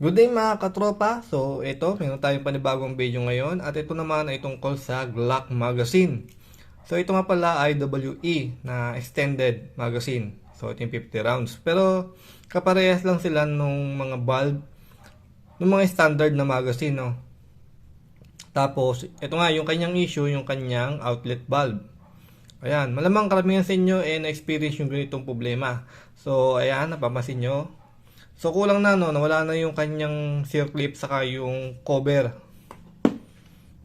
Good day mga katropa. So ito, meron tayong panibagong video ngayon at ito naman ay tungkol sa Glock magazine. So ito nga pala ay WE na extended magazine. So ito yung 50 rounds. Pero kaparehas lang sila nung mga bulb, nung mga standard na magazine, no. Tapos ito nga yung kanyang issue, yung kanyang outlet valve. Ayan, malamang karamihan sa inyo na-experience yung ganitong problema. So ayan, napapansin nyo. So kulang na, no, nawala na yung kanyang circlip saka yung cover.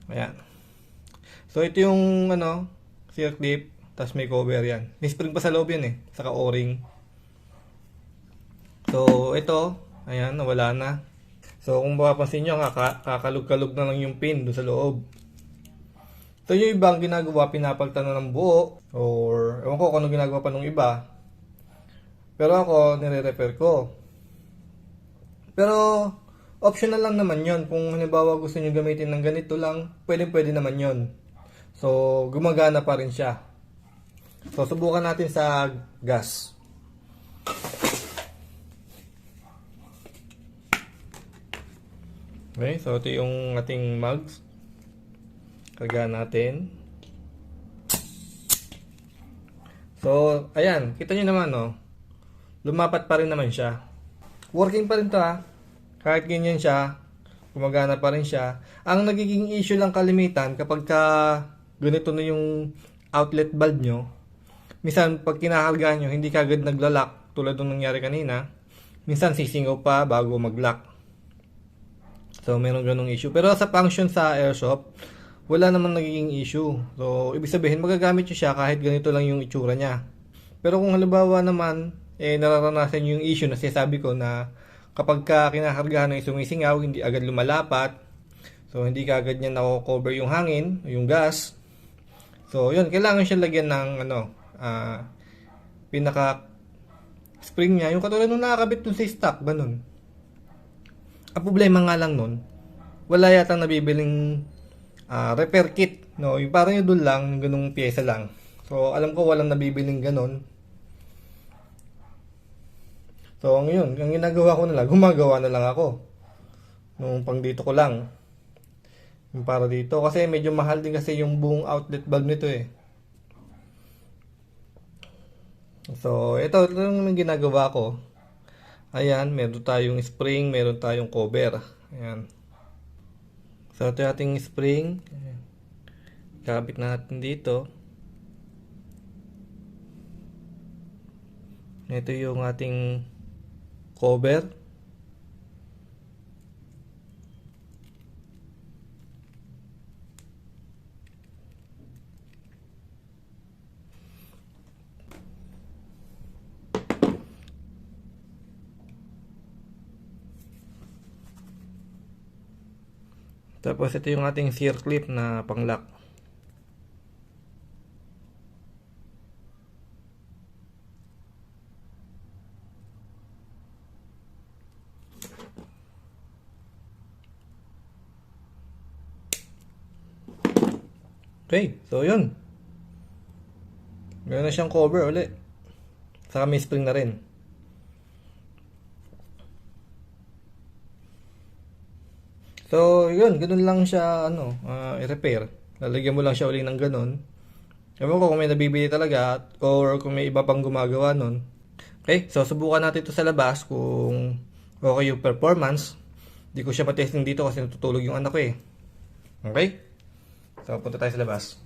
Ayan. So ito yung circlip, tapos may cover yan. May spring pa sa loob yan saka o-ring. So ito, ayan, nawala na. So kung mapapansin nyo, kakalug-kalug na lang yung pin doon sa loob. So yung ibang ginagawa, pinapagtano ng buo, or ewan ko kung ano ginagawa pa nung iba. Pero ako, nire-repair ko. Pero optional lang naman yon. Kung halimbawa gusto nyo gamitin ng ganito lang, pwede naman yon. So gumagana pa rin siya. So subukan natin sa gas. Okay, so ito yung ating mugs. Kargahan natin. So ayan, kita nyo naman, no, lumapat pa rin naman siya. Working pa rin to, ha. Kahit ganyan siya, gumagana pa rin siya. Ang nagiging issue lang kalimitan kapag ganito na yung outlet valve nyo, minsan pag kinakargaan nyo, hindi kagad naglalak tulad ng nangyari kanina. Minsan sisingaw pa bago maglock. So meron ganong issue. Pero sa function sa airsoft, wala namang nagiging issue. So ibig sabihin magagamit nyo siya kahit ganito lang yung itsura niya. Pero kung halimbawa naman nararanasan yung issue na sinasabi ko na kapag kinakargahan ng sumisingaw, hindi agad lumalapat. So hindi kaagad niya nako-cover yung hangin, yung gas. So yun, kailangan siya lagyan ng pinaka spring niya, yung katulad nung nakakabit dun sa stock, ganun. Ang problema nga lang nun, wala yata nabibiling repair kit, no? Yung parang yung dun lang, yung ganung pyesa lang. So alam ko walang nabibiling ganun. So ngayon, ang ginagawa ko na lang, gumagawa na lang ako nung pang dito ko lang yung para dito, kasi medyo mahal din kasi yung buong outlet valve nito So ito yung ginagawa ko. Ayan, meron tayong spring, meron tayong cover. Ayan. So ito yung ating spring. Ayan. Kapit natin dito. Ito yung ating cover. Tapos ito yung ating circlip na pang-lock. Okay, so yun. Meron na siyang cover ulit. Saka may spring na rin. So, yun, ganun lang siya i-repair. Lalagyan mo lang siya uli ng ganun. Ewan ko kung may nabibili talaga or kung may iba pang gumagawa nun. Okay, so subukan natin ito sa labas kung okay yung performance. Hindi ko siya matesting dito kasi natutulog yung anak ko Okay? So, punta tayo sa labas.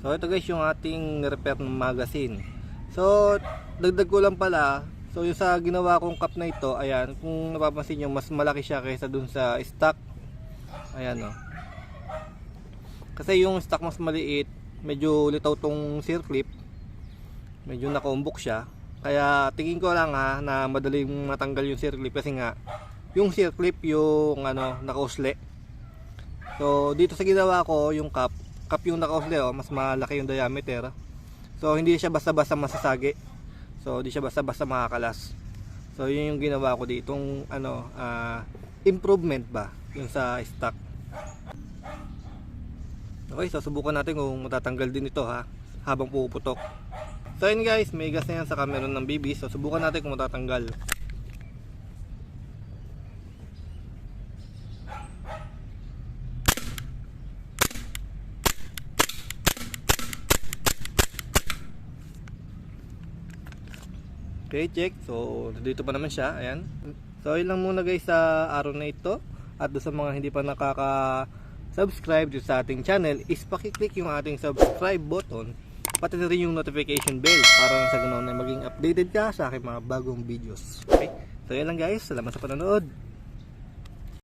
So, ito guys yung ating repair ng magazine. So, dagdag ko lang pala. So, yung sa ginawa kong cup na ito, ayan, kung napapansin nyo, mas malaki siya kaysa dun sa stock. Ayan, o. Kasi yung stock mas maliit, medyo litaw tong circlip. Medyo nakaumbok siya. Kaya, tingin ko lang na madaling matanggal yung circlip kasi nga, yung circlip yung nakausli. So dito sa ginawa ko, yung cup yung nakausli, mas malaki yung diameter. So hindi siya basta-basta masasagi. So hindi siya basta-basta makakalas. So yun yung ginawa ko dito, improvement ba yung sa stock. Okay, so subukan natin kung matatanggal din ito habang puputok. So yun guys, may gas na yan, saka meron ng BB. So subukan natin kung matatanggal. Okay, check. So, dito pa naman siya. Ayan. So, yun lang muna guys sa araw na ito. At doon sa mga hindi pa nakaka-subscribe dito sa ating channel is pakiclick yung ating subscribe button. Pati na rin yung notification bell para sa ganoon ay maging updated ka sa aking mga bagong videos. Okay? So, yun lang guys. Salamat sa panonood.